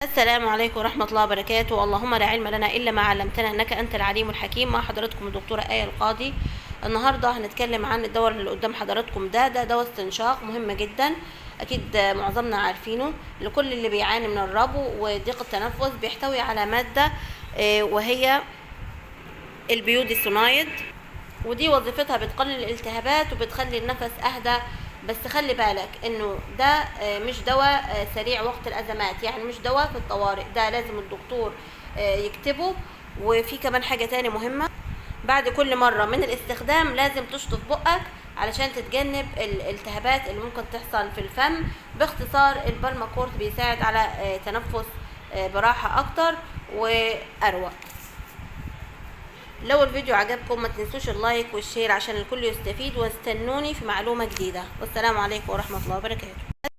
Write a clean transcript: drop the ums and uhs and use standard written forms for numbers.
السلام عليكم ورحمة الله وبركاته. اللهم لا علم لنا إلا ما علمتنا إنك أنت العليم الحكيم. مع حضراتكم الدكتورة آية القاضي. النهاردة هنتكلم عن الدواء اللي قدام حضراتكم ده دواء استنشاق مهم جدا، أكيد معظمنا عارفينه. لكل اللي بيعاني من الربو وضيق التنفس، بيحتوي على مادة وهي البيوديسونايد، ودي وظيفتها بتقلل الالتهابات وبتخلي النفس أهدى. بس خلي بالك انه ده مش دواء سريع وقت الازمات، يعني مش دواء في الطوارئ، ده لازم الدكتور يكتبه. وفي كمان حاجة تاني مهمة، بعد كل مرة من الاستخدام لازم تشطف بقك علشان تتجنب الالتهابات اللي ممكن تحصل في الفم. باختصار البالماكورت بيساعد على تنفس براحة اكتر واروق. لو الفيديو عجبكم ما تنسوش اللايك والشير عشان الكل يستفيد، واستنوني في معلومة جديدة. والسلام عليكم ورحمة الله وبركاته.